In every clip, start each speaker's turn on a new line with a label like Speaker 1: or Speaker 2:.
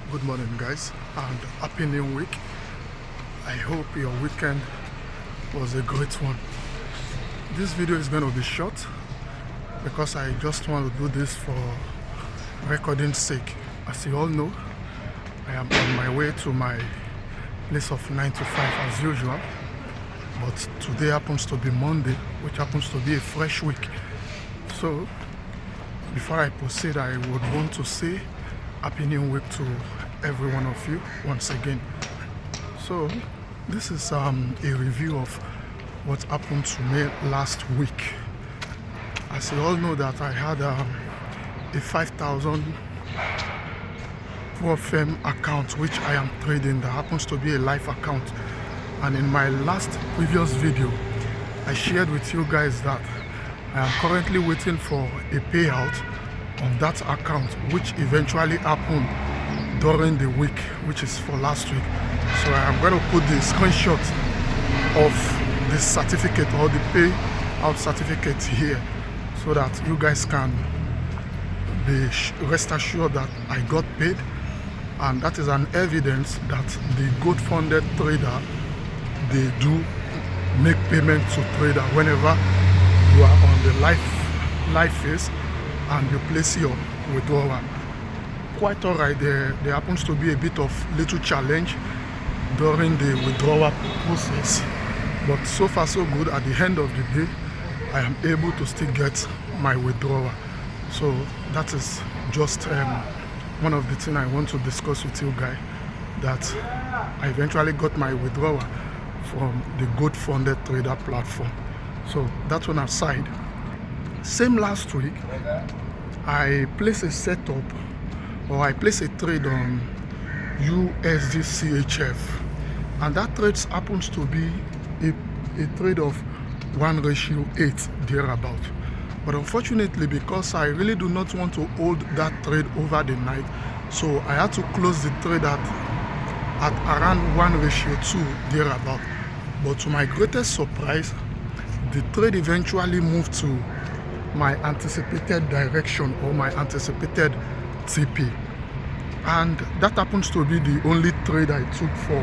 Speaker 1: Good morning, guys, and happy new week. I hope your weekend was a great one. This video is going to be short because I just want to do this for recording sake. As you all know, I am on my way to my place of 9 to 5 as usual, but today happens to be Monday, which happens to be a fresh week. So before I proceed, I would want to say happy new week to every one of you once again. So this is a review of what happened to me last week. As you all know that I had a 5,000 firm account which I am trading that happens to be a live account, and in my last previous video I shared with you guys that I am currently waiting for a payout on that account, which eventually happened during the week, which is for last week. So I am going to put the screenshot of the certificate or the payout certificate here so that you guys can be rest assured that I got paid, and that is an evidence that the good funded trader, they do make payment to trader whenever you are on the live phase and you place your withdrawal. Quite alright, there happens to be a bit of little challenge during the withdrawal process, but so far so good. At the end of the day, I am able to still get my withdrawal. So that is just one of the things I want to discuss with you guys, that I eventually got my withdrawal from the good funded trader platform. So that one aside, same last week, I placed a setup, or I placed a trade on USD CHF, and that trade happens to be a trade of 1:8 thereabout. But unfortunately, because I really do not want to hold that trade over the night, so I had to close the trade at around 1:2 thereabout. But to my greatest surprise, the trade eventually moved to my anticipated direction, or my anticipated TP, and that happens to be the only trade I took for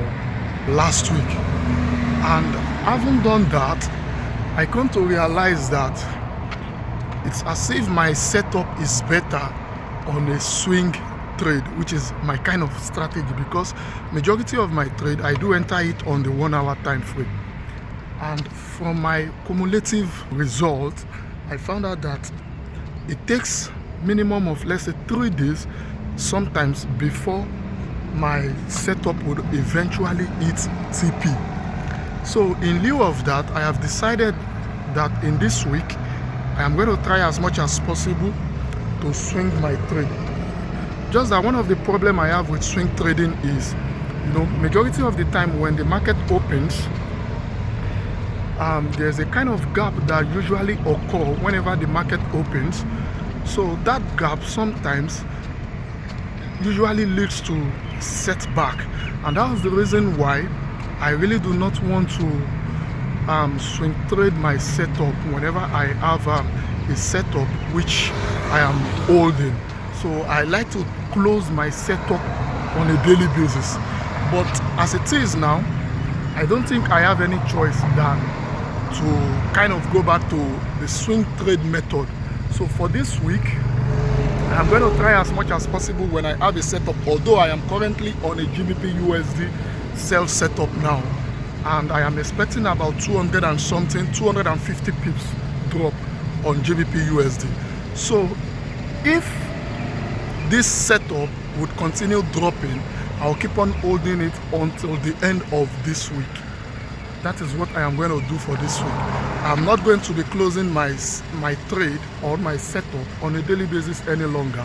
Speaker 1: last week. And having done that, I come to realize that it's as if my setup is better on a swing trade, which is my kind of strategy, because majority of my trade I do enter it on the 1 hour time frame. And from my cumulative result, I found out that it takes minimum of, let's say, 3 days sometimes before my setup would eventually hit TP. So in lieu of that, I have decided that in this week I am going to try as much as possible to swing my trade. Just that one of the problem I have with swing trading is, majority of the time when the market opens, there's a kind of gap that usually occur whenever the market opens. So that gap sometimes usually leads to setback, and that's the reason why I really do not want to swing trade my setup whenever I have a setup which I am holding. So I like to close my setup on a daily basis. But as it is now, I don't think I have any choice than to kind of go back to the swing trade method. So for this week, I am going to try as much as possible when I have a setup, although I am currently on a GBP USD sell setup now, and I am expecting about 200 and something, 250 pips drop on GBP USD. So if this setup would continue dropping, I'll keep on holding it until the end of this week. That is what I am going to do for this week. I'm not going to be closing my trade or my setup on a daily basis any longer.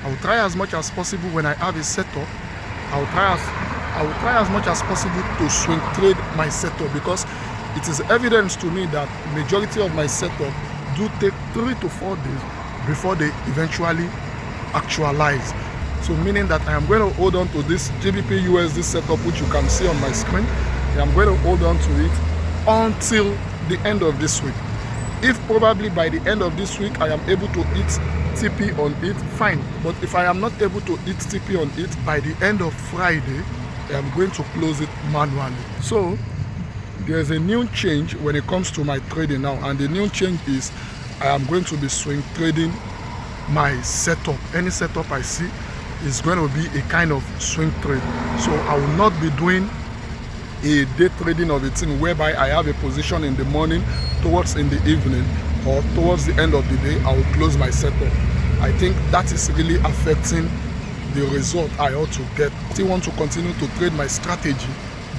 Speaker 1: I will try as much as possible when I have a setup. I will try as much as possible to swing trade my setup, because it is evidence to me that majority of my setup do take 3 to 4 days before they eventually actualize. So meaning that I am going to hold on to this GBP USD setup, which you can see on my screen. I'm going to hold on to it until the end of this week. If probably by the end of this week I am able to hit TP on it, fine. But if I am not able to hit TP on it by the end of Friday, I am going to close it manually. So there's a new change when it comes to my trading now, and the new change is I am going to be swing trading my setup. Any setup I see is going to be a kind of swing trade. So I will not be doing a day trading of a thing whereby I have a position in the morning, towards in the evening, or towards the end of the day I will close my setup. I think that is really affecting the result I ought to get. I still want to continue to trade my strategy,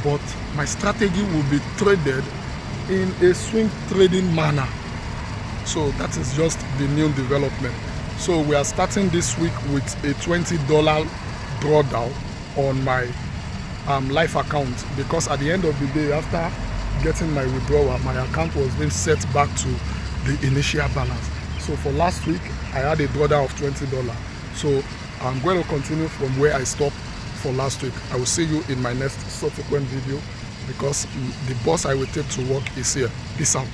Speaker 1: but my strategy will be traded in a swing trading manner. So that is just the new development. So we are starting this week with a $20 drawdown on my life account, because at the end of the day, after getting my withdrawal, my account was being set back to the initial balance. So for last week I had a drawdown of $20. So I'm going to continue from where I stopped for last week. I will see you in my next subsequent video, because the bus I will take to work is here. Peace out.